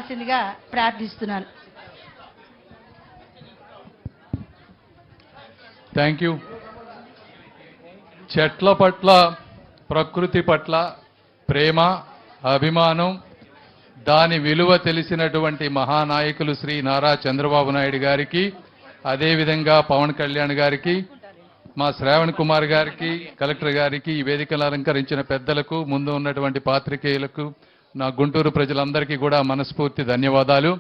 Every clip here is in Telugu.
అందించవలసిందిగా ప్రార్థిస్తున్నాను. Thank you. చెట్ల పట్ల, ప్రకృతి పట్ల ప్రేమ, అభిమానం, దాని విలువ తెలిసినటువంటి మహానాయకులు శ్రీ నారా చంద్రబాబు నాయుడు గారికి, అదేవిధంగా పవన్ కళ్యాణ్ గారికి, మా శ్రావణ్ కుమార్ గారికి, కలెక్టర్ గారికి, ఈ వేదికను అలంకరించిన పెద్దలకు, ముందు ఉన్నటువంటి పాత్రికేయులకు, నా గుంటూరు ప్రజలందరికీ కూడా మనస్ఫూర్తి ధన్యవాదాలు.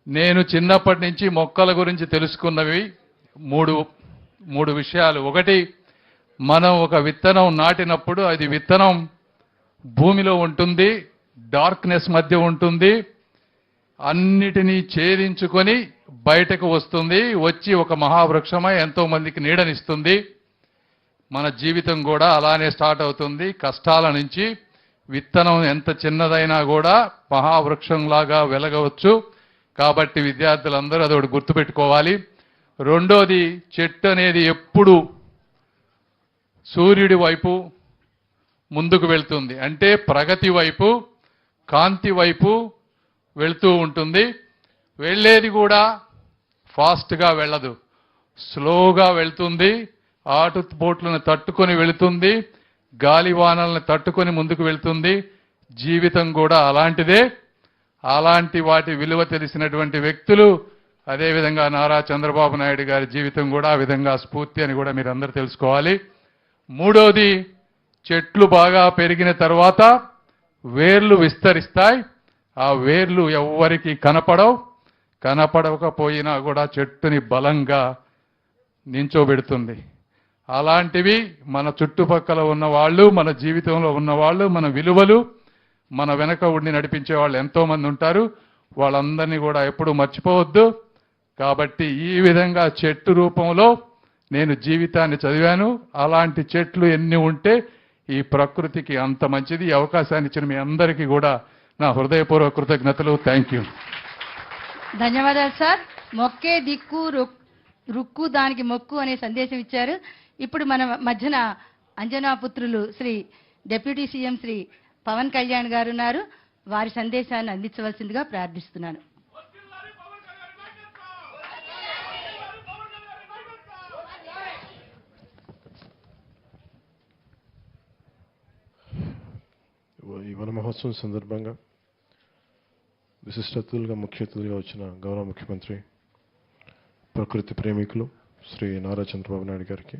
నేను చిన్నప్పటి నుంచి మొక్కల గురించి తెలుసుకున్నవి మూడు విషయాలు. ఒకటి, మనం ఒక విత్తనం నాటినప్పుడు అది విత్తనం భూమిలో ఉంటుంది, డార్క్నెస్ మధ్య ఉంటుంది, అన్నిటినీ ఛేదించుకొని బయటకు వస్తుంది, వచ్చి ఒక మహావృక్షమై ఎంతో మందికి నీడనిస్తుంది. మన జీవితం కూడా అలానే స్టార్ట్ అవుతుంది. కష్టాల నుంచి విత్తనం ఎంత చిన్నదైనా కూడా మహావృక్షంలాగా వెలగవచ్చు. కాబట్టి విద్యార్థులందరూ అదొకటి గుర్తుపెట్టుకోవాలి. రెండోది, చెట్టు అనేది ఎప్పుడు సూర్యుడి వైపు ముందుకు వెళ్తుంది, అంటే ప్రగతి వైపు, కాంతి వైపు వెళ్తూ ఉంటుంది. వెళ్ళేది కూడా ఫాస్ట్గా వెళ్ళదు, స్లోగా వెళ్తుంది. ఆటుపోట్లను తట్టుకొని వెళుతుంది, గాలివానలను తట్టుకొని ముందుకు వెళ్తుంది. జీవితం కూడా అలాంటిదే. అలాంటి వాటి విలువ తెలిసినటువంటి వ్యక్తులు, అదేవిధంగా నారా చంద్రబాబు నాయుడు గారి జీవితం కూడా ఆ విధంగా స్ఫూర్తి అని కూడా మీరు అందరూ తెలుసుకోవాలి. మూడోది, చెట్లు బాగా పెరిగిన తర్వాత వేర్లు విస్తరిస్తాయి. ఆ వేర్లు ఎవ్వరికి కనపడకపోయినా కూడా చెట్టుని బలంగా నించోబెడుతుంది. అలాంటివి మన చుట్టుపక్కల ఉన్నవాళ్ళు, మన జీవితంలో ఉన్నవాళ్ళు, మన విలువలు మన వెనక ఉండి నడిపించే వాళ్ళు ఎంతోమంది ఉంటారు. వాళ్ళందరినీ కూడా ఎప్పుడూ మర్చిపోవద్దు. కాబట్టి ఈ విధంగా చెట్టు రూపంలో నేను జీవితాన్ని చదివాను. అలాంటి చెట్లు ఎన్ని ఉంటే ఈ ప్రకృతికి అంత మంచిది. ఈ అవకాశాన్ని ఇచ్చిన మీ అందరికీ కూడా నా హృదయపూర్వక కృతజ్ఞతలు. Thank you. ధన్యవాదాలు సార్. మొక్కే దిక్కు రుక్కు దానికి మొక్కు అనే సందేశం ఇచ్చారు. ఇప్పుడు మన మధ్యన అంజనా పుత్రులు శ్రీ డిప్యూటీ సీఎం శ్రీ పవన్ కళ్యాణ్ గారు ఉన్నారు. వారి సందేశాన్ని అందించవలసిందిగా ప్రార్థిస్తున్నాను. ఈ వన మహోత్సవం సందర్భంగా విశిష్ట అతిథులుగా, ముఖ్య అతిథులుగా వచ్చిన గౌరవ ముఖ్యమంత్రి, ప్రకృతి ప్రేమికులు శ్రీ నారా చంద్రబాబు నాయుడు గారికి,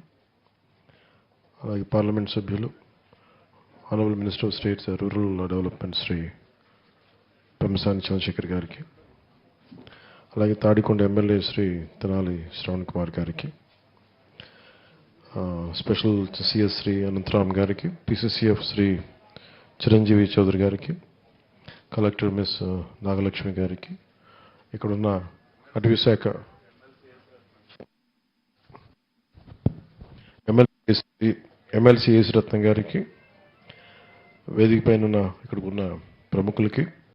అలాగే పార్లమెంట్ సభ్యులు, honourable minister of states rural development Shri Pemmasani Chandrasekhar గారికి, అలాగే తాడికొండ ఎమ్మెల్యే శ్రీ తెనాలి శ్రవణ్ కుమార్ గారికి, స్పెషల్ సిఎస్ శ్రీ అనంతరామ్ గారికి, పిసిసిఎఫ్ శ్రీ చిరంజీవి చౌదరి గారికి, కలెక్టర్ మిస్ నాగలక్ష్మి గారికి, ఇక్కడున్న అటవీ శాఖ ఎమ్మెల్సీ ఏసి రత్నం గారికి, వేదిక పైన ఇక్కడ ఉన్న ప్రముఖులకి,